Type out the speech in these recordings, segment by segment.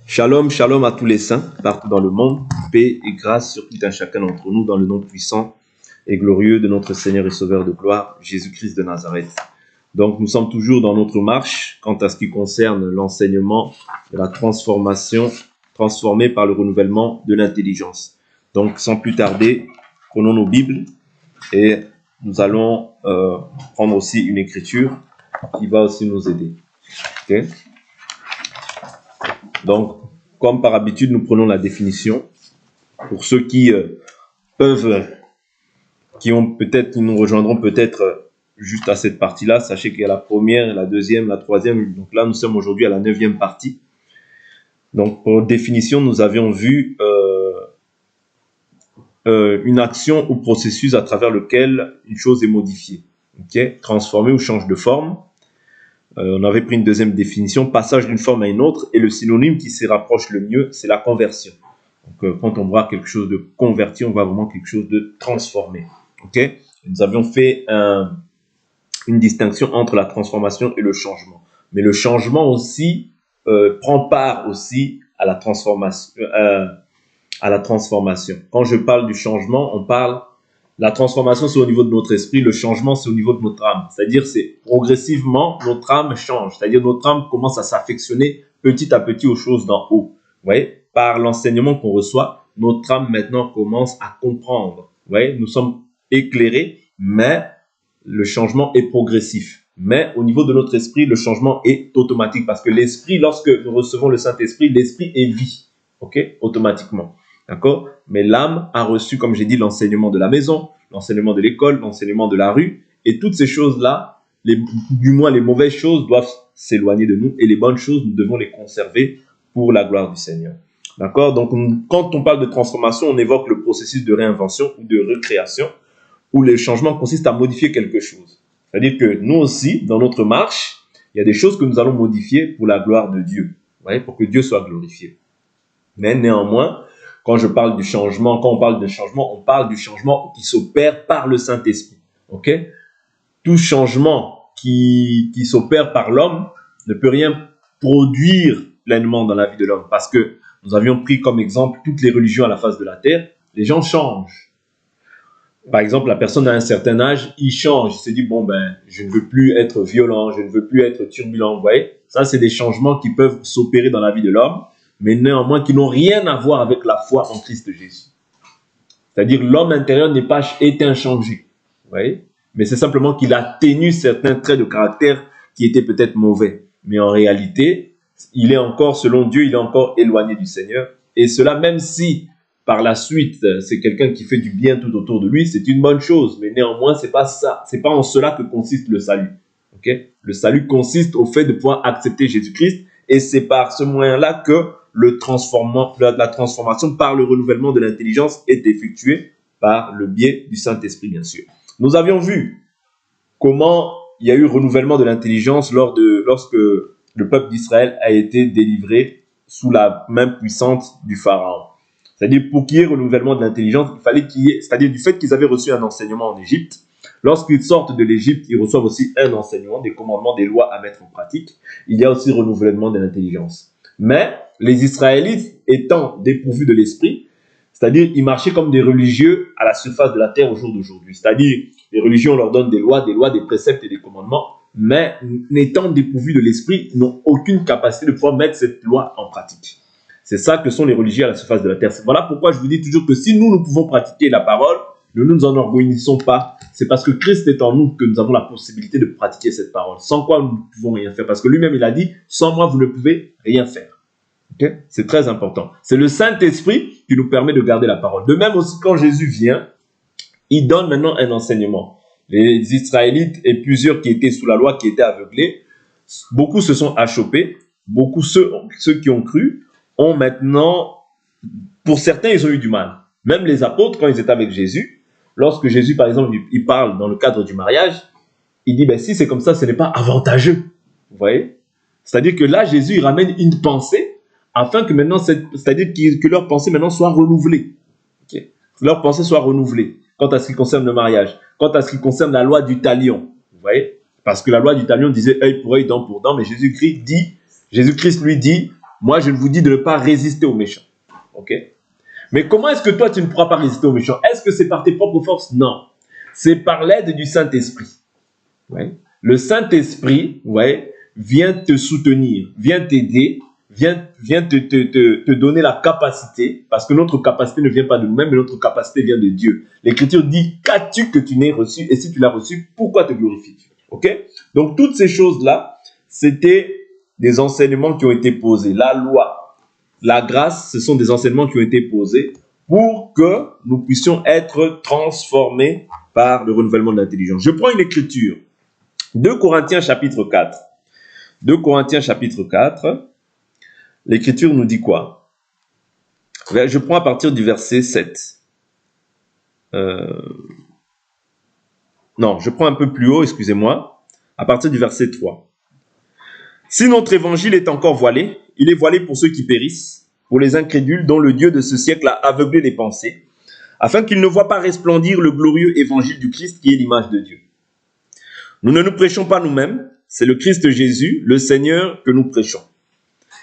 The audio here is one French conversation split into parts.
Shalom, shalom à tous les saints partout dans le monde. Paix et grâce sur tout un chacun d'entre nous dans le nom puissant et glorieux de notre Seigneur et Sauveur de gloire, Jésus-Christ de Nazareth. Donc nous sommes toujours dans notre marche quant à ce qui concerne l'enseignement de la transformation transformée par le renouvellement de l'intelligence. Donc sans plus tarder, prenons nos Bibles et nous allons prendre aussi une écriture qui va aussi nous aider. Okay? Donc, comme par habitude, nous prenons la définition. Pour ceux qui qui nous rejoindront peut-être juste à cette partie-là, sachez qu'il y a la première, la deuxième, la troisième. Donc là, nous sommes aujourd'hui à la 9e partie. Donc, pour définition, nous avions vu une action ou processus à travers lequel une chose est modifiée, okay? Transformée ou change de forme. On avait pris une deuxième définition, passage d'une forme à une autre, et le synonyme qui s'y rapproche le mieux, c'est la conversion. Donc, quand on voit quelque chose de converti, on voit vraiment quelque chose de transformé. Okay? Nous avions fait une distinction entre la transformation et le changement. Mais le changement aussi prend part aussi à la transformation. Quand je parle du changement, on parle... La transformation, c'est au niveau de notre esprit. Le changement, c'est au niveau de notre âme. C'est-à-dire, c'est progressivement, notre âme change. C'est-à-dire, notre âme commence à s'affectionner petit à petit aux choses d'en haut. Vous voyez, par l'enseignement qu'on reçoit, notre âme maintenant commence à comprendre. Vous voyez, nous sommes éclairés, mais le changement est progressif. Mais au niveau de notre esprit, le changement est automatique. Parce que l'esprit, lorsque nous recevons le Saint-Esprit, l'esprit est vie. OK? Automatiquement. D'accord? Mais l'âme a reçu, comme j'ai dit, l'enseignement de la maison, l'enseignement de l'école, l'enseignement de la rue. Et toutes ces choses-là, du moins les mauvaises choses, doivent s'éloigner de nous. Et les bonnes choses, nous devons les conserver pour la gloire du Seigneur. D'accord? Donc, quand on parle de transformation, on évoque le processus de réinvention ou de recréation, où le changement consiste à modifier quelque chose. C'est-à-dire que nous aussi, dans notre marche, il y a des choses que nous allons modifier pour la gloire de Dieu. Vous voyez? Pour que Dieu soit glorifié. Mais néanmoins, quand on parle de changement, on parle du changement qui s'opère par le Saint-Esprit. Ok? Tout changement qui s'opère par l'homme ne peut rien produire pleinement dans la vie de l'homme. Parce que nous avions pris comme exemple toutes les religions à la face de la terre. Les gens changent. Par exemple, la personne à un certain âge, il change. Il se dit, bon, je ne veux plus être violent, je ne veux plus être turbulent. Vous voyez? Ça, c'est des changements qui peuvent s'opérer dans la vie de l'homme, mais néanmoins qui n'ont rien à voir avec la foi en Christ Jésus. C'est-à-dire l'homme intérieur n'est pas été inchangé, vous voyez, mais c'est simplement qu'il a tenu certains traits de caractère qui étaient peut-être mauvais. Mais en réalité, il est encore, selon Dieu, il est encore éloigné du Seigneur. Et cela, même si par la suite, c'est quelqu'un qui fait du bien tout autour de lui, c'est une bonne chose. Mais néanmoins, c'est pas ça. C'est pas en cela que consiste le salut. Okay? Le salut consiste au fait de pouvoir accepter Jésus-Christ. Et c'est par ce moyen-là que la transformation par le renouvellement de l'intelligence est effectuée par le biais du Saint-Esprit, bien sûr. Nous avions vu comment il y a eu renouvellement de l'intelligence lorsque le peuple d'Israël a été délivré sous la main puissante du Pharaon. C'est-à-dire, pour qu'il y ait renouvellement de l'intelligence, il fallait qu'il y ait, c'est-à-dire du fait qu'ils avaient reçu un enseignement en Égypte, lorsqu'ils sortent de l'Égypte, ils reçoivent aussi un enseignement, des commandements, des lois à mettre en pratique. Il y a aussi renouvellement de l'intelligence. Mais les Israélites étant dépourvus de l'esprit, c'est-à-dire ils marchaient comme des religieux à la surface de la terre au jour d'aujourd'hui. C'est-à-dire les religions leur donnent des lois, des préceptes et des commandements, mais n'étant dépourvus de l'esprit, ils n'ont aucune capacité de pouvoir mettre cette loi en pratique. C'est ça que sont les religieux à la surface de la terre. Voilà pourquoi je vous dis toujours que si nous pouvons pratiquer la parole, ne nous enorgueillissons pas. C'est parce que Christ est en nous que nous avons la possibilité de pratiquer cette parole. Sans quoi nous ne pouvons rien faire. Parce que lui-même, il a dit, sans moi, vous ne pouvez rien faire. Okay? C'est très important. C'est le Saint-Esprit qui nous permet de garder la parole. De même aussi, quand Jésus vient, il donne maintenant un enseignement. Les Israélites et plusieurs qui étaient sous la loi, qui étaient aveuglés, beaucoup se sont achoppés. Beaucoup, ceux qui ont cru, ont maintenant, pour certains, ils ont eu du mal. Même les apôtres, quand ils étaient avec Jésus, lorsque Jésus, par exemple, il parle dans le cadre du mariage, il dit, si c'est comme ça, ce n'est pas avantageux. Vous voyez? C'est-à-dire que là, Jésus, il ramène une pensée, afin que maintenant, c'est-à-dire que leur pensée maintenant soit renouvelée. Okay? Leur pensée soit renouvelée, quant à ce qui concerne le mariage, quant à ce qui concerne la loi du talion. Vous voyez? Parce que la loi du talion disait œil pour œil, dent pour dent, mais Jésus-Christ lui dit, Moi, je vous dis de ne pas résister aux méchants. Ok? Mais comment est-ce que toi, tu ne pourras pas résister aux méchants? Est-ce que c'est par tes propres forces? Non. C'est par l'aide du Saint-Esprit. Ouais. Le Saint-Esprit, ouais, vient te soutenir, vient t'aider, vient te donner la capacité, parce que notre capacité ne vient pas de nous-mêmes, mais notre capacité vient de Dieu. L'Écriture dit, qu'as-tu que tu n'aies reçu? Et si tu l'as reçu, pourquoi te glorifies-tu? Ok? Donc, toutes ces choses-là, c'était des enseignements qui ont été posés. La loi, la grâce, ce sont des enseignements qui ont été posés pour que nous puissions être transformés par le renouvellement de l'intelligence. Je prends une écriture. 2 Corinthiens chapitre 4. 2 Corinthiens chapitre 4. L'écriture nous dit quoi? Je prends à partir du verset 7. Non, je prends un peu plus haut, excusez-moi. À partir du verset 3. Si notre évangile est encore voilé, il est voilé pour ceux qui périssent, pour les incrédules dont le Dieu de ce siècle a aveuglé les pensées, afin qu'ils ne voient pas resplendir le glorieux évangile du Christ qui est l'image de Dieu. Nous ne nous prêchons pas nous-mêmes, c'est le Christ Jésus, le Seigneur, que nous prêchons.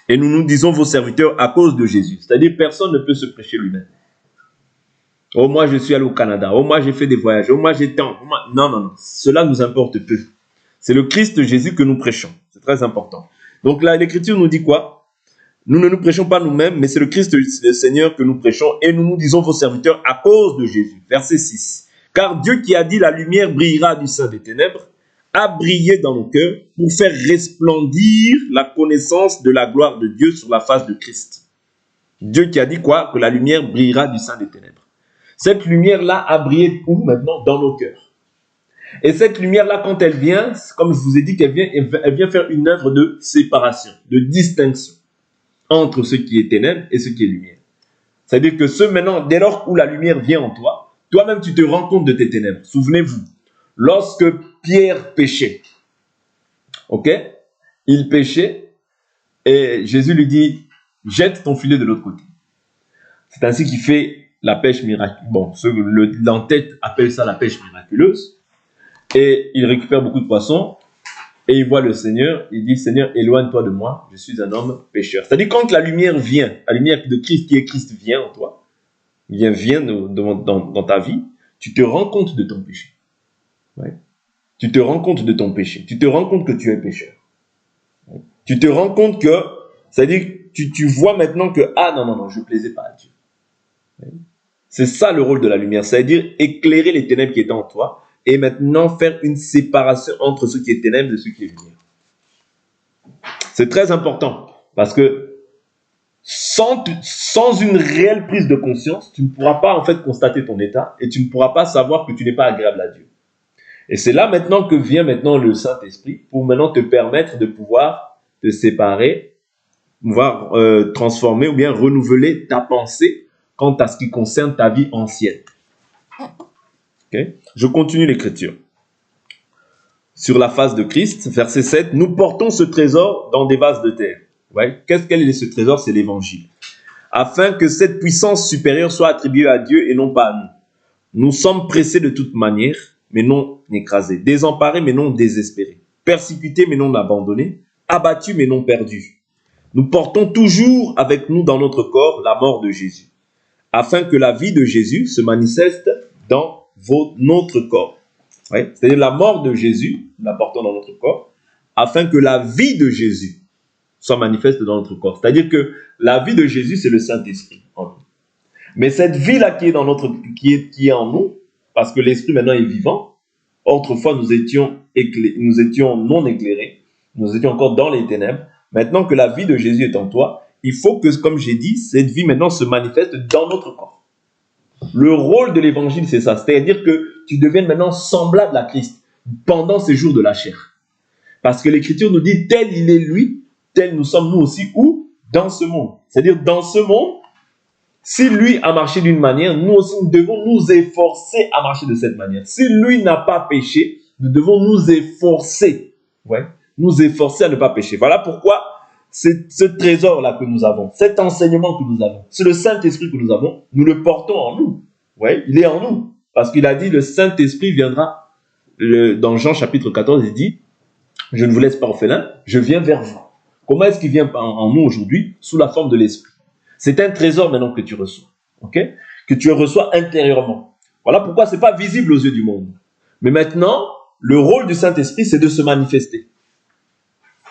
Et nous nous disons vos serviteurs à cause de Jésus. C'est-à-dire personne ne peut se prêcher lui-même. Oh, moi je suis allé au Canada. Oh, moi j'ai fait des voyages. Oh, moi j'ai tant. Non, non, non. Cela nous importe peu. C'est le Christ Jésus que nous prêchons. C'est très important. Donc là, l'Écriture nous dit quoi? Nous ne nous prêchons pas nous-mêmes, mais c'est le Christ le Seigneur que nous prêchons. Et nous nous disons vos serviteurs à cause de Jésus. Verset 6. Car Dieu qui a dit la lumière brillera du sein des ténèbres, a brillé dans nos cœurs pour faire resplendir la connaissance de la gloire de Dieu sur la face de Christ. Dieu qui a dit quoi? Que la lumière brillera du sein des ténèbres. Cette lumière-là a brillé où maintenant? Dans nos cœurs. Et cette lumière-là, quand elle vient, comme je vous ai dit qu'elle vient faire une œuvre de séparation, de distinction entre ce qui est ténèbres et ce qui est lumière. C'est-à-dire que maintenant, dès lors où la lumière vient en toi, toi-même tu te rends compte de tes ténèbres. Souvenez-vous, lorsque Pierre péchait, ok, il péchait et Jésus lui dit, jette ton filet de l'autre côté. C'est ainsi qu'il fait la pêche miraculeuse. Bon, ceux l'entête appellent ça la pêche miraculeuse. Et il récupère beaucoup de poissons et il voit le Seigneur. Il dit, Seigneur, éloigne-toi de moi, je suis un homme pécheur. C'est-à-dire quand la lumière vient, la lumière de Christ qui est Christ vient en toi, vient dans ta vie, tu te rends compte de ton péché. Ouais. Tu te rends compte de ton péché. Tu te rends compte que tu es pécheur. Ouais. Tu te rends compte que, c'est-à-dire tu vois maintenant que, ah non, non, non, je ne plaisais pas à Dieu. Ouais. C'est ça le rôle de la lumière, c'est-à-dire éclairer les ténèbres qui étaient en toi et maintenant faire une séparation entre ce qui est ténèbres et ce qui est lumière. C'est très important parce que sans une réelle prise de conscience, tu ne pourras pas en fait constater ton état et tu ne pourras pas savoir que tu n'es pas agréable à Dieu. Et c'est là maintenant que vient maintenant le Saint-Esprit pour maintenant te permettre de pouvoir te séparer, pouvoir transformer ou bien renouveler ta pensée quant à ce qui concerne ta vie ancienne. Okay? Je continue l'écriture. Sur la face de Christ, verset 7, nous portons ce trésor dans des vases de terre. Ouais? Quel est ce trésor? C'est l'évangile. Afin que cette puissance supérieure soit attribuée à Dieu et non pas à nous. Nous sommes pressés de toute manière, mais non écrasés, désemparés, mais non désespérés, persécutés, mais non abandonnés, abattus, mais non perdus. Nous portons toujours avec nous dans notre corps la mort de Jésus, afin que la vie de Jésus se manifeste dans notre corps. Ouais? C'est-à-dire la mort de Jésus, nous la portons dans notre corps, afin que la vie de Jésus soit manifeste dans notre corps. C'est-à-dire que la vie de Jésus, c'est le Saint-Esprit en nous. Mais cette vie-là qui est en nous, parce que l'Esprit maintenant est vivant, autrefois nous étions non éclairés, nous étions encore dans les ténèbres. Maintenant que la vie de Jésus est en toi, il faut que, comme j'ai dit, cette vie maintenant se manifeste dans notre corps. Le rôle de l'évangile, c'est ça. C'est-à-dire que tu deviennes maintenant semblable à Christ pendant ces jours de la chair. Parce que l'Écriture nous dit, tel il est lui, tel nous sommes nous aussi, où? Dans ce monde. C'est-à-dire, dans ce monde, si lui a marché d'une manière, nous aussi, nous devons nous efforcer à marcher de cette manière. Si lui n'a pas péché, nous devons nous efforcer. Ouais, nous efforcer à ne pas pécher. Voilà pourquoi c'est ce trésor-là que nous avons, cet enseignement que nous avons, c'est le Saint-Esprit que nous avons, nous le portons en nous. Ouais, il est en nous. Parce qu'il a dit, le Saint-Esprit viendra, dans Jean chapitre 14, il dit, je ne vous laisse pas orphelin, je viens vers vous. Comment est-ce qu'il vient en nous aujourd'hui? Sous la forme de l'esprit. C'est un trésor maintenant que tu reçois. Ok? Que tu reçois intérieurement. Voilà pourquoi ce n'est pas visible aux yeux du monde. Mais maintenant, le rôle du Saint-Esprit, c'est de se manifester.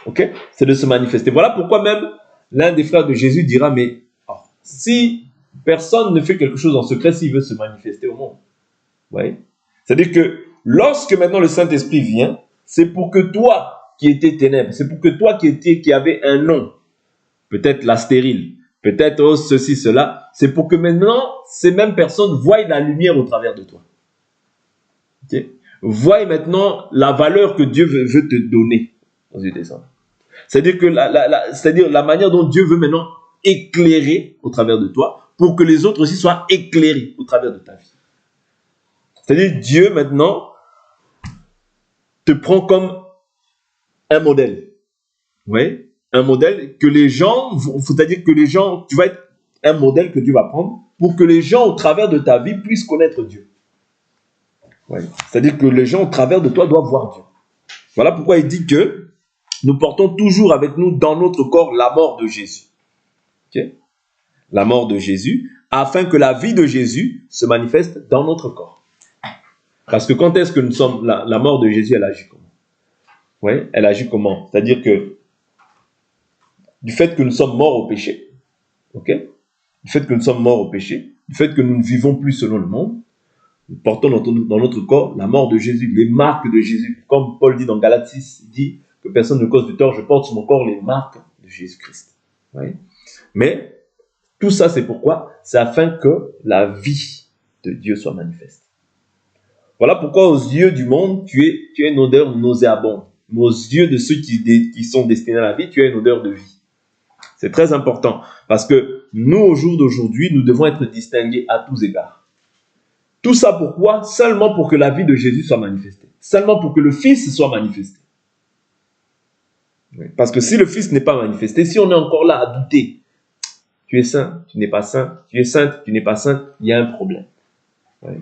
Ok? C'est de se manifester. Voilà pourquoi même l'un des frères de Jésus dira, mais si personne ne fait quelque chose en secret, s'il veut se manifester au monde. Ouais. C'est-à-dire que lorsque maintenant le Saint-Esprit vient, c'est pour que toi qui étais ténèbres, c'est pour que toi qui avais un nom, peut-être la stérile, peut-être ceci, cela, c'est pour que maintenant ces mêmes personnes voient la lumière au travers de toi. Okay? Voient maintenant la valeur que Dieu veut te donner aux yeux des hommes. C'est-à-dire que la manière dont Dieu veut maintenant éclairer au travers de toi pour que les autres aussi soient éclairés au travers de ta vie. C'est-à-dire Dieu maintenant te prend comme un modèle. Oui, un modèle que les gens, c'est-à-dire que les gens, tu vas être un modèle que Dieu va prendre pour que les gens au travers de ta vie puissent connaître Dieu. Oui. C'est-à-dire que les gens au travers de toi doivent voir Dieu. Voilà pourquoi il dit que nous portons toujours avec nous dans notre corps la mort de Jésus. Okay? La mort de Jésus, afin que la vie de Jésus se manifeste dans notre corps. Parce que quand est-ce que nous sommes, la mort de Jésus, elle agit comment? Oui, elle agit comment? C'est-à-dire que du fait que nous sommes morts au péché, ok? Du fait que nous sommes morts au péché, du fait que nous ne vivons plus selon le monde, nous portons dans notre corps la mort de Jésus, les marques de Jésus. Comme Paul dit dans Galates 6, il dit que personne ne cause du tort, je porte sur mon corps les marques de Jésus-Christ. Oui. Mais tout ça, c'est pourquoi? C'est afin que la vie de Dieu soit manifeste. Voilà pourquoi aux yeux du monde, tu as une odeur nauséabonde. Mais aux yeux de ceux qui sont destinés à la vie, tu as une odeur de vie. C'est très important parce que nous, au jour d'aujourd'hui, nous devons être distingués à tous égards. Tout ça pourquoi? Seulement pour que la vie de Jésus soit manifestée. Seulement pour que le Fils soit manifesté. Parce que si le Fils n'est pas manifesté, si on est encore là à douter, tu es saint, tu n'es pas saint, tu es sainte, tu n'es pas sainte, il y a un problème. Ouais.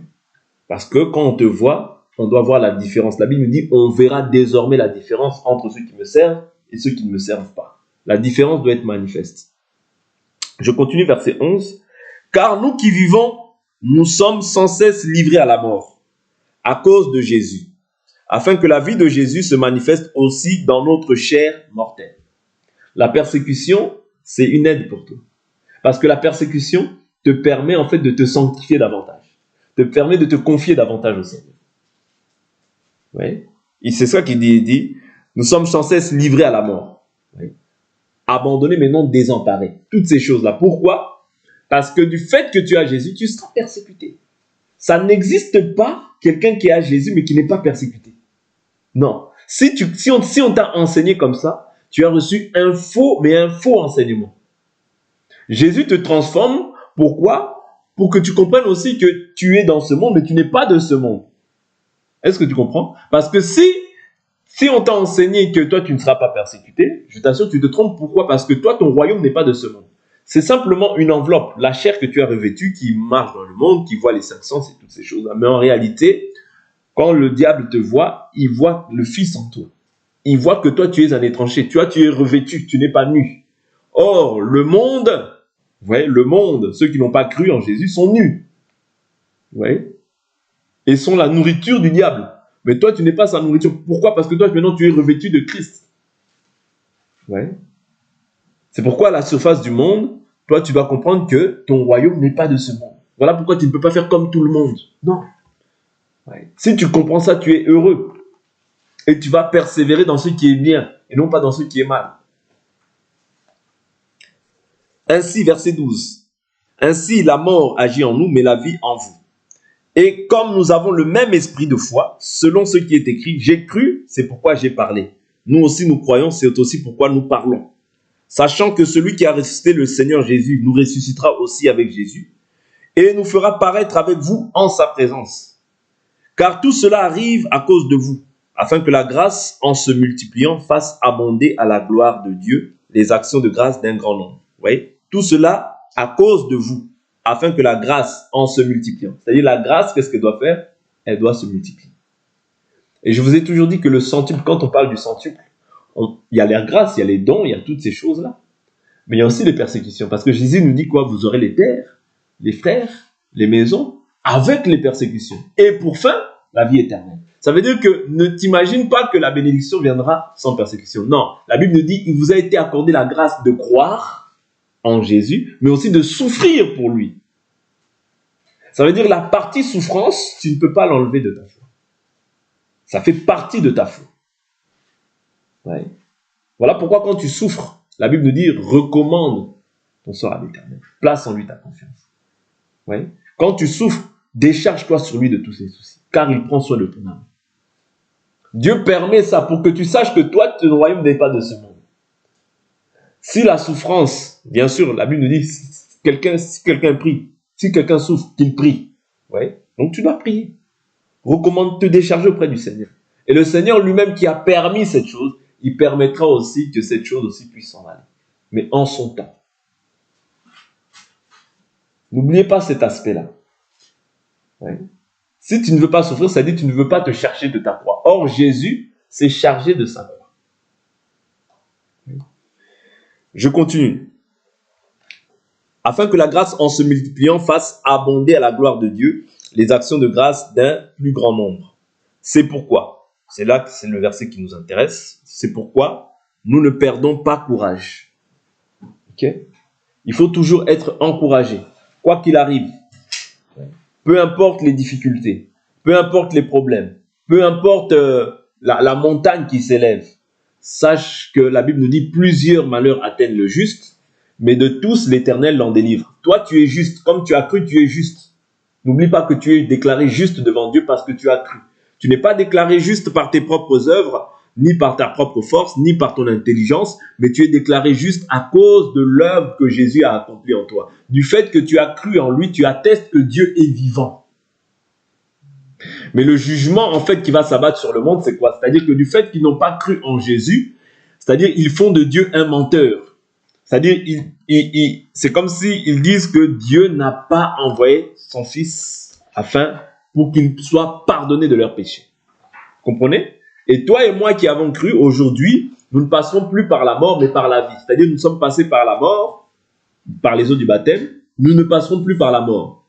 Parce que quand on te voit, on doit voir la différence. La Bible nous dit, on verra désormais la différence entre ceux qui me servent et ceux qui ne me servent pas. La différence doit être manifeste. Je continue verset 11. Car nous qui vivons, nous sommes sans cesse livrés à la mort, à cause de Jésus, afin que la vie de Jésus se manifeste aussi dans notre chair mortelle. La persécution, c'est une aide pour toi. Parce que la persécution te permet en fait de te sanctifier davantage, te permet de te confier davantage au Seigneur. Oui. Et c'est ça qu'il dit, il dit, nous sommes sans cesse livrés à la mort. Oui. Abandonnés, mais non désemparés. Toutes ces choses-là. Pourquoi? Parce que du fait que tu as Jésus, tu seras persécuté. Ça n'existe pas quelqu'un qui a Jésus, mais qui n'est pas persécuté. Non. Si on t'a enseigné comme ça, tu as reçu un faux enseignement. Jésus te transforme. Pourquoi? Pour que tu comprennes aussi que tu es dans ce monde, mais tu n'es pas de ce monde. Est-ce que tu comprends? Parce que si on t'a enseigné que toi, tu ne seras pas persécuté, je t'assure, tu te trompes. Pourquoi? Parce que toi, ton royaume n'est pas de ce monde. C'est simplement une enveloppe, la chair que tu as revêtue, qui marche dans le monde, qui voit les cinq sens et toutes ces choses-là. Mais en réalité, quand le diable te voit, il voit le Fils en toi. Il voit que toi, tu es un étranger. Tu es revêtu, tu n'es pas nu. Or, le monde, ceux qui n'ont pas cru en Jésus sont nus. Vous voyez? Et sont la nourriture du diable. Mais toi, tu n'es pas sa nourriture. Pourquoi? Parce que toi, maintenant, tu es revêtu de Christ. Ouais. C'est pourquoi à la surface du monde, toi, tu dois comprendre que ton royaume n'est pas de ce monde. Voilà pourquoi tu ne peux pas faire comme tout le monde. Non. Ouais. Si tu comprends ça, tu es heureux. Et tu vas persévérer dans ce qui est bien et non pas dans ce qui est mal. Ainsi, verset 12. Ainsi, la mort agit en nous, mais la vie en vous. Et comme nous avons le même esprit de foi, selon ce qui est écrit, j'ai cru, c'est pourquoi j'ai parlé. Nous aussi, nous croyons, c'est aussi pourquoi nous parlons. Sachant que celui qui a ressuscité le Seigneur Jésus nous ressuscitera aussi avec Jésus et nous fera paraître avec vous en sa présence. Car tout cela arrive à cause de vous, afin que la grâce, en se multipliant, fasse abonder à la gloire de Dieu les actions de grâce d'un grand nombre. Vous voyez? Tout cela à cause de vous, afin que la grâce, en se multipliant, c'est-à-dire la grâce, qu'est-ce qu'elle doit faire? Elle doit se multiplier. Et je vous ai toujours dit que le centuple, quand on parle du centuple, Il y a la grâce, il y a les dons, il y a toutes ces choses-là. Mais il y a aussi les persécutions. Parce que Jésus nous dit quoi? Vous aurez les terres, les frères, les maisons, avec les persécutions. Et pour fin, la vie éternelle. Ça veut dire que ne t'imagine pas que la bénédiction viendra sans persécution. Non, la Bible nous dit, il vous a été accordé la grâce de croire en Jésus, mais aussi de souffrir pour lui. Ça veut dire la partie souffrance, tu ne peux pas l'enlever de ta foi. Ça fait partie de ta foi. Ouais. Voilà pourquoi quand tu souffres, la Bible nous dit, recommande ton sort à l'Éternel. Place en lui ta confiance. Ouais. Quand tu souffres, décharge-toi sur lui de tous ses soucis, car il prend soin de ton âme. Dieu permet ça pour que tu saches que toi, ton royaume n'est pas de ce monde. Si la souffrance, bien sûr, la Bible nous dit, si quelqu'un prie, si quelqu'un souffre, qu'il prie. Ouais. Donc tu dois prier. Recommande te décharger auprès du Seigneur. Et le Seigneur lui-même qui a permis cette chose, il permettra aussi que cette chose aussi puisse s'en aller. Mais en son temps. N'oubliez pas cet aspect-là. Ouais. Si tu ne veux pas souffrir, ça dit que tu ne veux pas te charger de ta croix. Or, Jésus s'est chargé de sa croix. Je continue. Afin que la grâce en se multipliant fasse abonder à la gloire de Dieu les actions de grâce d'un plus grand nombre. C'est pourquoi, c'est là que c'est le verset qui nous intéresse, c'est pourquoi nous ne perdons pas courage. Okay? Il faut toujours être encouragé, quoi qu'il arrive. Peu importe les difficultés, peu importe les problèmes, peu importe la montagne qui s'élève. Sache que la Bible nous dit plusieurs malheurs atteignent le juste, mais de tous l'Éternel l'en délivre. Toi, tu es juste, comme tu as cru, tu es juste. N'oublie pas que tu es déclaré juste devant Dieu parce que tu as cru. Tu n'es pas déclaré juste par tes propres œuvres, ni par ta propre force, ni par ton intelligence, mais tu es déclaré juste à cause de l'œuvre que Jésus a accomplie en toi. Du fait que tu as cru en lui, tu attestes que Dieu est vivant. Mais le jugement, en fait, qui va s'abattre sur le monde, c'est quoi? C'est-à-dire que du fait qu'ils n'ont pas cru en Jésus, c'est-à-dire ils font de Dieu un menteur. C'est-à-dire, c'est comme s'ils disent que Dieu n'a pas envoyé son Fils afin pour qu'ils soient pardonnés de leurs péchés. Comprenez? Et toi et moi qui avons cru, aujourd'hui, nous ne passerons plus par la mort, mais par la vie. C'est-à-dire, nous sommes passés par la mort, par les eaux du baptême, nous ne passerons plus par la mort.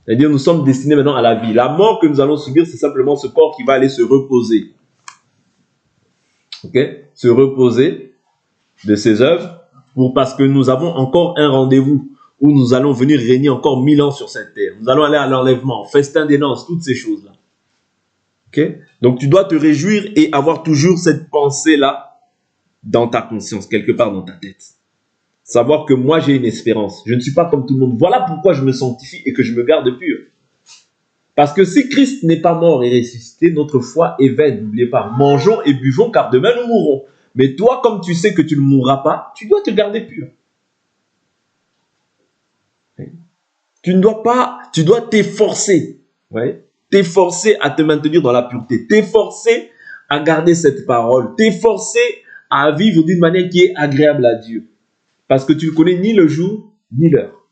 C'est-à-dire, nous sommes destinés maintenant à la vie. La mort que nous allons subir, c'est simplement ce corps qui va aller se reposer. Ok? Se reposer de ses œuvres, parce que nous avons encore un rendez-vous où nous allons venir régner encore 1000 ans sur cette terre. Nous allons aller à l'enlèvement, festin des noces, toutes ces choses-là. Okay? Donc tu dois te réjouir et avoir toujours cette pensée-là dans ta conscience, quelque part dans ta tête. Savoir que moi j'ai une espérance. Je ne suis pas comme tout le monde. Voilà pourquoi je me sanctifie et que je me garde pur. Parce que si Christ n'est pas mort et ressuscité, notre foi est vaine. N'oubliez pas, mangeons et buvons car demain nous mourrons. Mais toi, comme tu sais que tu ne mourras pas, tu dois te garder pur. Tu ne dois pas, tu dois t'efforcer. Ouais. T'efforcer à te maintenir dans la pureté. T'efforcer à garder cette parole. T'efforcer à vivre d'une manière qui est agréable à Dieu. Parce que tu ne connais ni le jour, ni l'heure.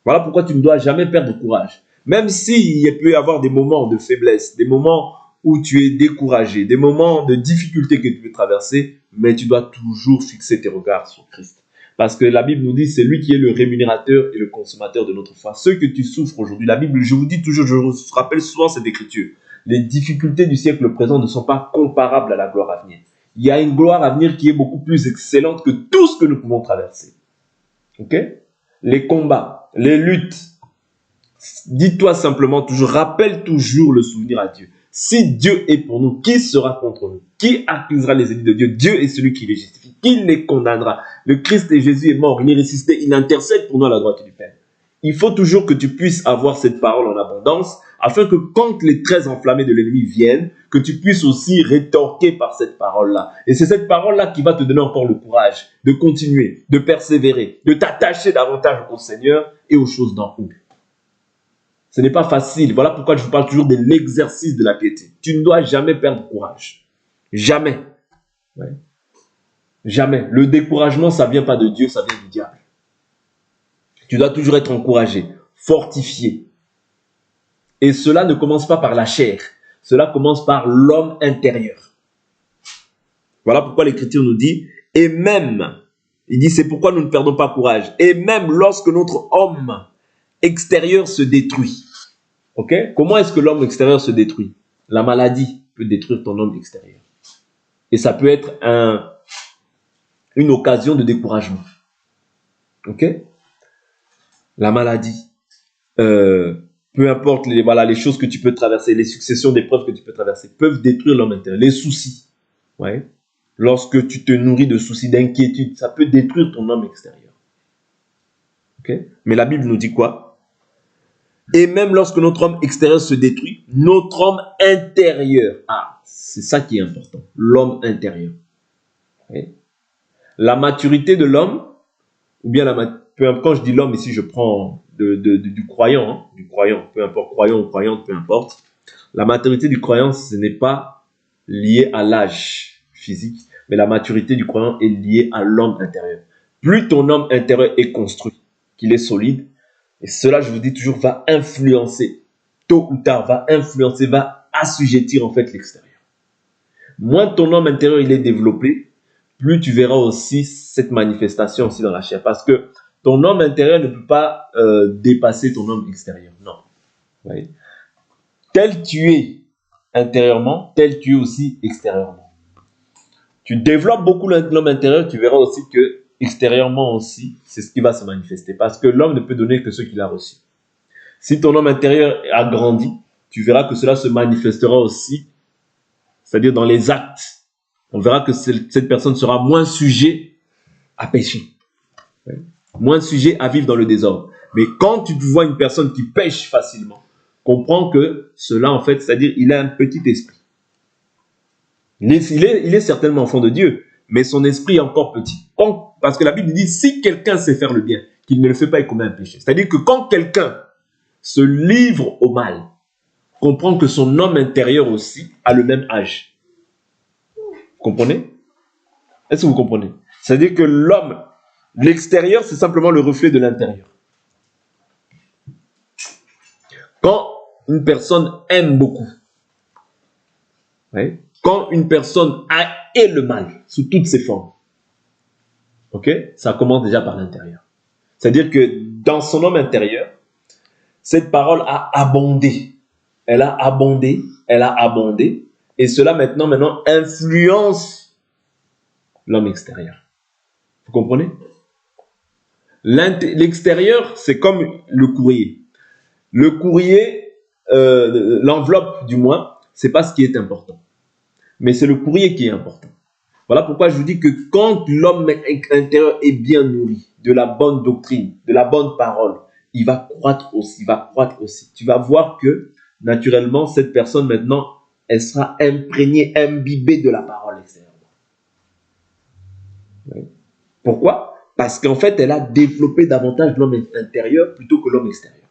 Voilà pourquoi tu ne dois jamais perdre courage. Même s'il peut y avoir des moments de faiblesse, des moments où tu es découragé, des moments de difficulté que tu peux traverser, mais tu dois toujours fixer tes regards sur Christ. Parce que la Bible nous dit, c'est lui qui est le rémunérateur et le consommateur de notre foi. Ce que tu souffres aujourd'hui, la Bible, je vous dis toujours, je vous rappelle souvent cette écriture, les difficultés du siècle présent ne sont pas comparables à la gloire à venir. Il y a une gloire à venir qui est beaucoup plus excellente que tout ce que nous pouvons traverser. Ok? Les combats, les luttes, dis-toi simplement toujours, rappelle toujours le souvenir à Dieu. Si Dieu est pour nous, qui sera contre nous? Qui accusera les ennemis de Dieu? Dieu est celui qui les justifie. Qui les condamnera? Le Christ et Jésus est mort, il est ressuscité, il intercède pour nous à la droite du Père. Il faut toujours que tu puisses avoir cette parole en abondance, afin que quand les traits enflammés de l'ennemi viennent, que tu puisses aussi rétorquer par cette parole-là. Et c'est cette parole-là qui va te donner encore le courage de continuer, de persévérer, de t'attacher davantage au Seigneur et aux choses d'en haut. Ce n'est pas facile. Voilà pourquoi je vous parle toujours de l'exercice de la piété. Tu ne dois jamais perdre courage. Jamais. Ouais. Jamais. Le découragement, ça ne vient pas de Dieu, ça vient du diable. Tu dois toujours être encouragé, fortifié. Et cela ne commence pas par la chair. Cela commence par l'homme intérieur. Voilà pourquoi l'Écriture nous dit, et même, il dit, c'est pourquoi nous ne perdons pas courage. Et même lorsque notre homme extérieur se détruit. Ok? Comment est-ce que l'homme extérieur se détruit? La maladie peut détruire ton homme extérieur. Et ça peut être une occasion de découragement. Ok? La maladie, peu importe les choses que tu peux traverser, les successions d'épreuves que tu peux traverser, peuvent détruire l'homme intérieur. Les soucis, ouais. Lorsque tu te nourris de soucis, d'inquiétudes, ça peut détruire ton homme extérieur. Okay? Mais la Bible nous dit quoi? Et même lorsque notre homme extérieur se détruit, notre homme intérieur, c'est ça qui est important, l'homme intérieur. Okay? La maturité de l'homme, ou bien quand je dis l'homme ici, je prends du croyant, peu importe, croyant ou croyante, peu importe. La maturité du croyant, ce n'est pas lié à l'âge physique, mais la maturité du croyant est liée à l'homme intérieur. Plus ton homme intérieur est construit, qu'il est solide, et cela, je vous dis toujours, va influencer, tôt ou tard, va assujettir en fait l'extérieur. Moins ton homme intérieur il est développé, plus tu verras aussi cette manifestation aussi dans la chair. Parce que ton homme intérieur ne peut pas dépasser ton homme extérieur. Non. Oui. Tel tu es intérieurement, tel tu es aussi extérieurement. Tu développes beaucoup l'homme intérieur, tu verras aussi que extérieurement aussi, c'est ce qui va se manifester. Parce que l'homme ne peut donner que ce qu'il a reçu. Si ton homme intérieur a grandi, tu verras que cela se manifestera aussi, c'est-à-dire dans les actes. On verra que cette personne sera moins sujet à pécher. Moins sujet à vivre dans le désordre. Mais quand tu vois une personne qui pêche facilement, comprends que cela, en fait, c'est-à-dire il a un petit esprit. Il est certainement enfant de Dieu, mais son esprit est encore petit. Parce que la Bible dit, si quelqu'un sait faire le bien, qu'il ne le fait pas, il commet un péché. C'est-à-dire que quand quelqu'un se livre au mal, comprend que son homme intérieur aussi a le même âge. Vous comprenez? Est-ce que vous comprenez? C'est-à-dire que l'homme, l'extérieur, c'est simplement le reflet de l'intérieur. Quand une personne aime beaucoup, ouais, quand une personne hait le mal sous toutes ses formes, ok, ça commence déjà par l'intérieur. C'est-à-dire que dans son homme intérieur, cette parole a abondé. Elle a abondé, et cela maintenant influence l'homme extérieur. Vous comprenez? L'extérieur, c'est comme le courrier. Le courrier, l'enveloppe du moins, c'est pas ce qui est important. Mais c'est le courrier qui est important. Voilà pourquoi je vous dis que quand l'homme intérieur est bien nourri de la bonne doctrine, de la bonne parole, il va croître aussi, Tu vas voir que, naturellement, cette personne maintenant, elle sera imprégnée, imbibée de la parole extérieurement. Oui. Pourquoi? Parce qu'en fait, elle a développé davantage l'homme intérieur plutôt que l'homme extérieur.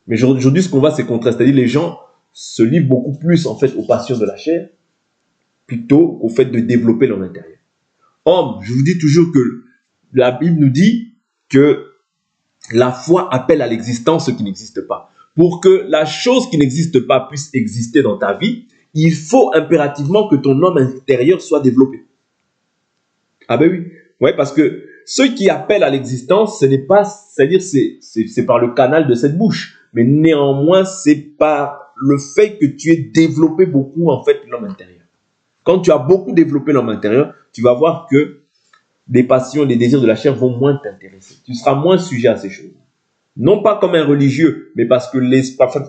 Mais aujourd'hui, ce qu'on voit, c'est contraire. C'est-à-dire les gens se livrent beaucoup plus en fait aux passions de la chair plutôt qu'au fait de développer l'homme intérieur. Homme, je vous dis toujours que la Bible nous dit que la foi appelle à l'existence ce qui n'existe pas. Pour que la chose qui n'existe pas puisse exister dans ta vie, il faut impérativement que ton homme intérieur soit développé. Ah ben oui, ouais, parce que ce qui appelle à l'existence, ce n'est pas, c'est-à-dire c'est par le canal de cette bouche, mais néanmoins c'est par le fait que tu aies développé beaucoup en fait l'homme intérieur. Quand tu as beaucoup développé l'homme intérieur, tu vas voir que les passions, les désirs de la chair vont moins t'intéresser. Tu seras moins sujet à ces choses. Non pas comme un religieux, mais parce que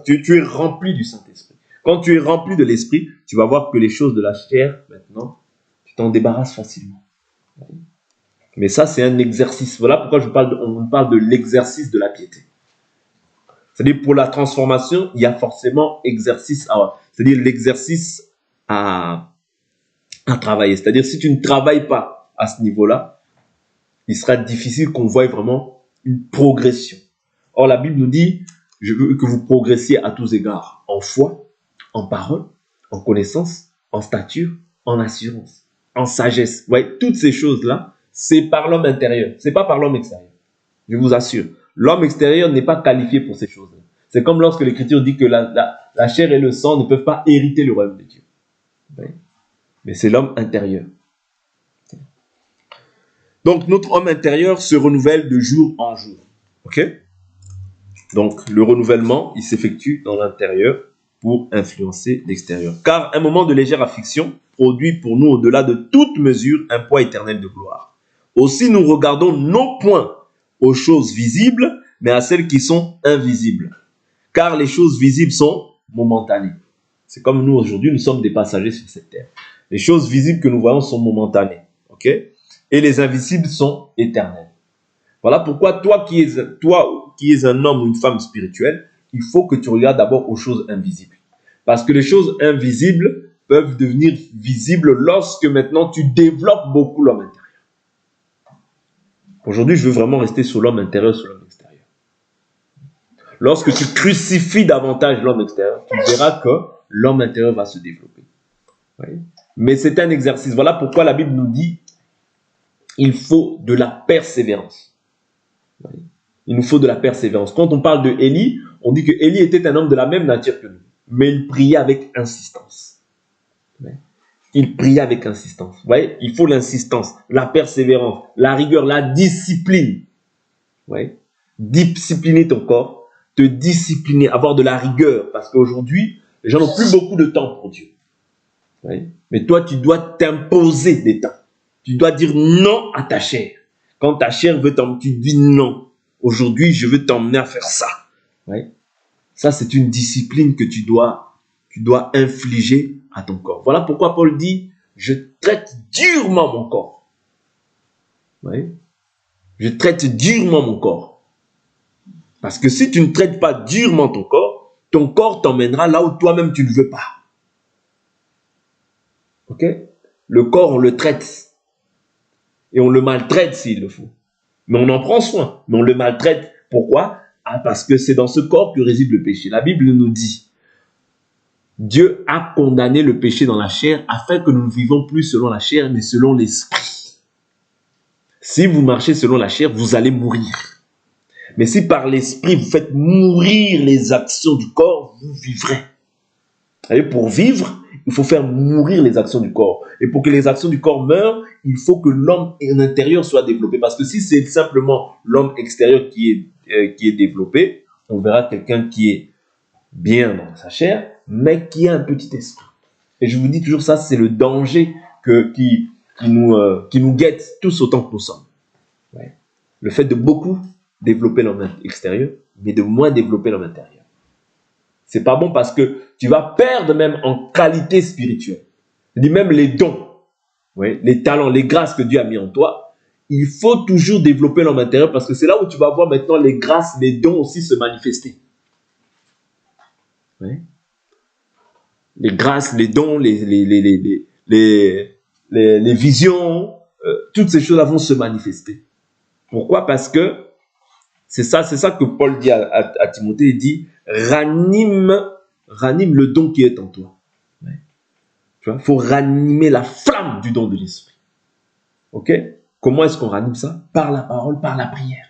tu es rempli du Saint-Esprit. Quand tu es rempli de l'Esprit, tu vas voir que les choses de la chair, maintenant, tu t'en débarrasses facilement. Mais ça, c'est un exercice. Voilà pourquoi on parle de l'exercice de la piété. C'est-à-dire, pour la transformation, il y a forcément exercice c'est-à-dire l'exercice à travailler. C'est-à-dire, si tu ne travailles pas à ce niveau-là, il sera difficile qu'on voie vraiment une progression. Or, la Bible nous dit, je veux que vous progressiez à tous égards, en foi, en parole, en connaissance, en stature, en assurance, en sagesse. Vous voyez, toutes ces choses-là, c'est par l'homme intérieur, c'est pas par l'homme extérieur. Je vous assure, l'homme extérieur n'est pas qualifié pour ces choses-là. C'est comme lorsque l'Écriture dit que la chair et le sang ne peuvent pas hériter le royaume de Dieu. Vous voyez? mais c'est l'homme intérieur. Donc, notre homme intérieur se renouvelle de jour en jour. OK? Donc, le renouvellement, il s'effectue dans l'intérieur pour influencer l'extérieur. Car un moment de légère affliction produit pour nous, au-delà de toute mesure, un poids éternel de gloire. Aussi, nous regardons non point aux choses visibles, mais à celles qui sont invisibles. Car les choses visibles sont momentanées. C'est comme nous, aujourd'hui, nous sommes des passagers sur cette terre. Les choses visibles que nous voyons sont momentanées. OK? Et les invisibles sont éternels. Voilà pourquoi toi qui es un homme ou une femme spirituelle, il faut que tu regardes d'abord aux choses invisibles. Parce que les choses invisibles peuvent devenir visibles lorsque maintenant tu développes beaucoup l'homme intérieur. Aujourd'hui, je veux vraiment rester sur l'homme intérieur, sur l'homme extérieur. Lorsque tu crucifies davantage l'homme extérieur, tu verras que l'homme intérieur va se développer. Oui. Mais c'est un exercice. Voilà pourquoi la Bible nous dit il faut de la persévérance. Oui. Il nous faut de la persévérance. Quand on parle de Élie, on dit que Élie était un homme de la même nature que nous, mais il priait avec insistance. Oui. Il priait avec insistance. Vous voyez, il faut l'insistance, la persévérance, la rigueur, la discipline. Oui. Discipliner ton corps, te discipliner, avoir de la rigueur, parce qu'aujourd'hui, les gens n'ont plus beaucoup de temps pour Dieu. Oui. Mais toi, tu dois t'imposer des temps. Tu dois dire non à ta chair. Quand ta chair veut t'emmener, tu dis non. Aujourd'hui, je veux t'emmener à faire ça. Oui. Ça, c'est une discipline que tu dois infliger à ton corps. Voilà pourquoi Paul dit, je traite durement mon corps. Oui. Je traite durement mon corps. Parce que si tu ne traites pas durement ton corps t'emmènera là où toi-même tu ne veux pas. Ok? Le corps, on le traite. Et on le maltraite s'il le faut. Mais on en prend soin. Mais on le maltraite. Pourquoi? Parce que c'est dans ce corps que réside le péché. La Bible nous dit, Dieu a condamné le péché dans la chair afin que nous ne vivons plus selon la chair, mais selon l'esprit. Si vous marchez selon la chair, vous allez mourir. Mais si par l'esprit, vous faites mourir les actions du corps, vous vivrez. Et pour vivre, il faut faire mourir les actions du corps. Et pour que les actions du corps meurent, il faut que l'homme intérieur soit développé. Parce que si c'est simplement l'homme extérieur qui est développé, on verra quelqu'un qui est bien dans sa chair, mais qui a un petit esprit. Et je vous dis toujours ça, c'est le danger qui nous guette tous autant que nous sommes. Ouais. Le fait de beaucoup développer l'homme extérieur, mais de moins développer l'homme intérieur. C'est pas bon parce que tu vas perdre même en qualité spirituelle. C'est-à-dire même les dons, oui, les talents, les grâces que Dieu a mis en toi. Il faut toujours développer l'homme intérieur parce que c'est là où tu vas voir maintenant les grâces, les dons aussi se manifester. Oui. Les grâces, les dons, les visions, toutes ces choses-là vont se manifester. Pourquoi? Parce que c'est ça que Paul dit à Timothée, il dit ranime le don qui est en toi. Ouais. Tu vois, il faut ranimer la flamme du don de l'esprit. Ok? Comment est-ce qu'on ranime ça? Par la parole, par la prière.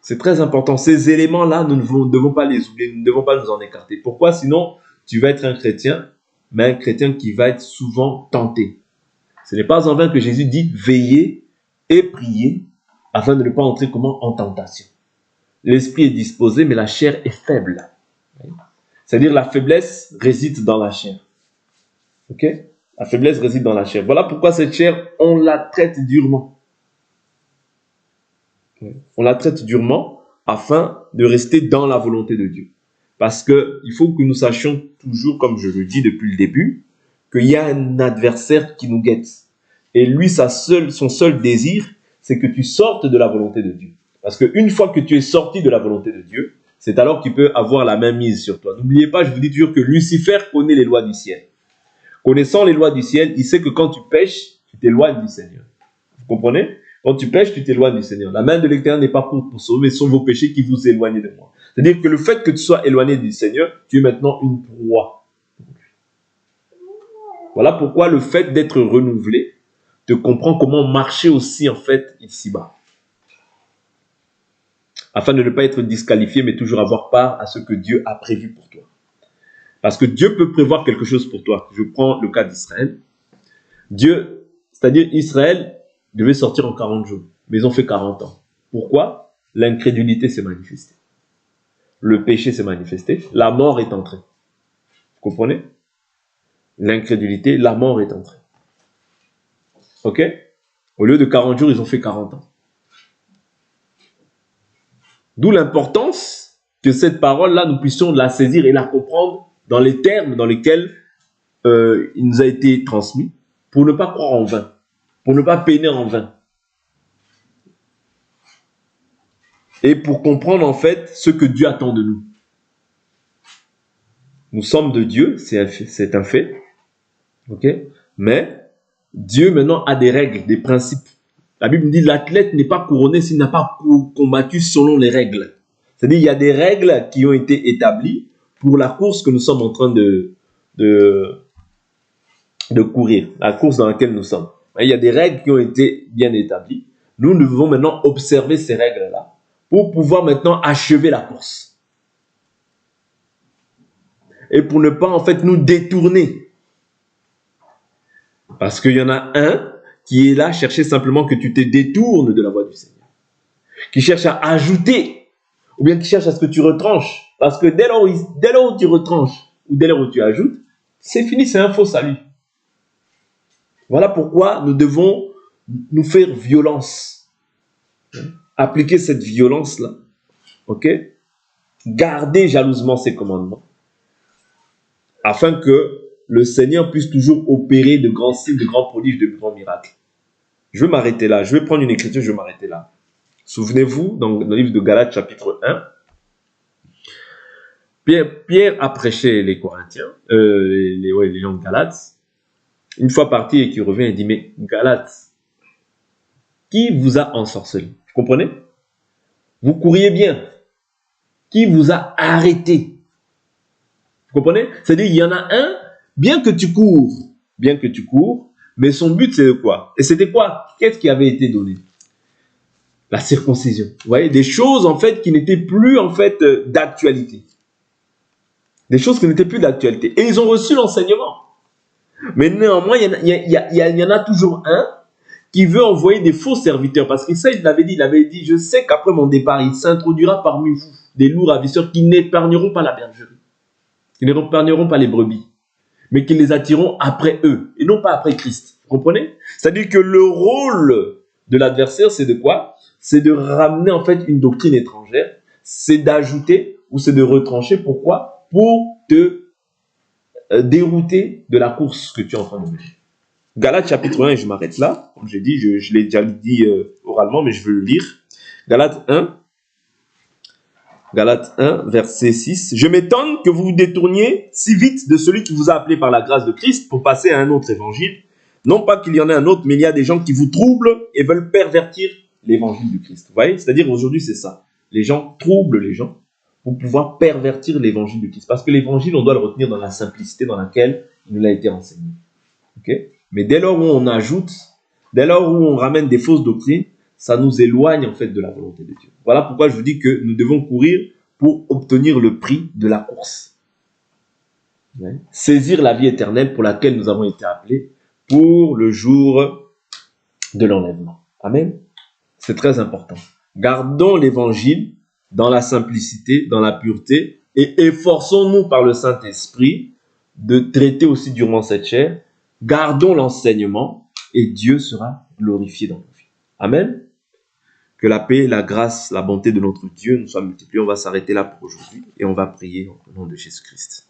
C'est très important. Ces éléments-là, nous ne devons pas les oublier, nous ne devons pas nous en écarter. Pourquoi? Sinon, tu vas être un chrétien, mais un chrétien qui va être souvent tenté. Ce n'est pas en vain que Jésus dit veillez et priez afin de ne pas entrer en tentation. L'esprit est disposé, mais la chair est faible. C'est-à-dire la faiblesse réside dans la chair. Ok? La faiblesse réside dans la chair. Voilà pourquoi cette chair, on la traite durement. On la traite durement afin de rester dans la volonté de Dieu. Parce qu'il faut que nous sachions toujours, comme je le dis depuis le début, qu'il y a un adversaire qui nous guette. Et lui, son seul désir, c'est que tu sortes de la volonté de Dieu. Parce qu'une fois que tu es sorti de la volonté de Dieu, c'est alors qu'il peut avoir la main mise sur toi. N'oubliez pas, je vous dis toujours que Lucifer connaît les lois du ciel. Connaissant les lois du ciel, il sait que quand tu pêches, tu t'éloignes du Seigneur. Vous comprenez? Quand tu pêches, tu t'éloignes du Seigneur. La main de l'Éternel n'est pas courte pour sauver, mais ce sont vos péchés qui vous éloignent de moi. C'est-à-dire que le fait que tu sois éloigné du Seigneur, tu es maintenant une proie. Voilà pourquoi le fait d'être renouvelé te comprend comment marcher aussi en fait ici-bas. Afin de ne pas être disqualifié, mais toujours avoir part à ce que Dieu a prévu pour toi. Parce que Dieu peut prévoir quelque chose pour toi. Je prends le cas d'Israël. Dieu, c'est-à-dire Israël, devait sortir en 40 jours. Mais ils ont fait 40 ans. Pourquoi? L'incrédulité s'est manifestée. Le péché s'est manifesté. La mort est entrée. Vous comprenez? L'incrédulité, la mort est entrée. Ok? Au lieu de 40 jours, ils ont fait 40 ans. D'où l'importance que cette parole-là, nous puissions la saisir et la comprendre dans les termes dans lesquels il nous a été transmis, pour ne pas croire en vain, pour ne pas peiner en vain. Et pour comprendre en fait ce que Dieu attend de nous. Nous sommes de Dieu, c'est un fait. Ok? Mais Dieu maintenant a des règles, des principes. La Bible dit l'athlète n'est pas couronné s'il n'a pas combattu selon les règles. C'est-à-dire il y a des règles qui ont été établies pour la course que nous sommes en train de courir, la course dans laquelle nous sommes. Il y a des règles qui ont été bien établies. Nous devons maintenant observer ces règles-là pour pouvoir maintenant achever la course. Et pour ne pas en fait nous détourner. Parce qu'il y en a un qui est là chercher simplement que tu te détournes de la voie du Seigneur. Qui cherche à ajouter, ou bien qui cherche à ce que tu retranches. Parce que dès lors où tu retranches, ou dès lors où tu ajoutes, c'est fini, c'est un faux salut. Voilà pourquoi nous devons nous faire violence. Appliquer cette violence-là. Ok? Garder jalousement ses commandements. Afin que le Seigneur puisse toujours opérer de grands signes, de grands prodiges, de grands miracles. Je vais m'arrêter là. Je vais prendre une écriture, je vais m'arrêter là. Souvenez-vous, dans le livre de Galates, chapitre 1, Pierre a prêché les Corinthiens, les gens de Galates. Une fois parti et qui revient, il dit, mais Galates, qui vous a ensorcelé? Vous comprenez? Vous couriez bien. Qui vous a arrêté? Vous comprenez? C'est-à-dire, il y en a un, bien que tu cours, mais son but c'est de quoi? Et c'était quoi? Qu'est-ce qui avait été donné? La circoncision. Vous voyez, des choses en fait qui n'étaient plus en fait d'actualité. Des choses qui n'étaient plus d'actualité. Et ils ont reçu l'enseignement. Mais néanmoins, il y en a toujours un qui veut envoyer des faux serviteurs. Parce que ça, il avait dit, je sais qu'après mon départ, il s'introduira parmi vous des loups ravisseurs qui n'épargneront pas la bergerie. Qui n'épargneront pas les brebis. Mais qui les attireront après eux. Et non pas après Christ. Vous comprenez? C'est-à-dire que le rôle de l'adversaire, c'est de quoi? C'est de ramener en fait une doctrine étrangère. C'est d'ajouter ou c'est de retrancher. Pourquoi? Pour te dérouter de la course que tu es en train de mener. Galates chapitre 1, et je m'arrête là. Comme j'ai dit, je l'ai déjà dit oralement, mais je veux le lire. Galates 1, verset 6. Je m'étonne que vous vous détourniez si vite de celui qui vous a appelé par la grâce de Christ pour passer à un autre évangile. Non pas qu'il y en ait un autre, mais il y a des gens qui vous troublent et veulent pervertir l'évangile du Christ. Vous voyez? C'est-à-dire aujourd'hui, c'est ça. Les gens troublent les gens pour pouvoir pervertir l'évangile du Christ. Parce que l'évangile, on doit le retenir dans la simplicité dans laquelle il nous a été enseigné. Okay? Mais dès lors où on ajoute, dès lors où on ramène des fausses doctrines, ça nous éloigne en fait de la volonté de Dieu. Voilà pourquoi je vous dis que nous devons courir pour obtenir le prix de la course. Ouais. Saisir la vie éternelle pour laquelle nous avons été appelés pour le jour de l'enlèvement. Amen. C'est très important. Gardons l'évangile dans la simplicité, dans la pureté, et efforçons-nous par le Saint-Esprit de traiter aussi durement cette chair. Gardons l'enseignement et Dieu sera glorifié dans nos vies. Amen. Que la paix, la grâce, la bonté de notre Dieu nous soient multipliées. On va s'arrêter là pour aujourd'hui et on va prier au nom de Jésus-Christ.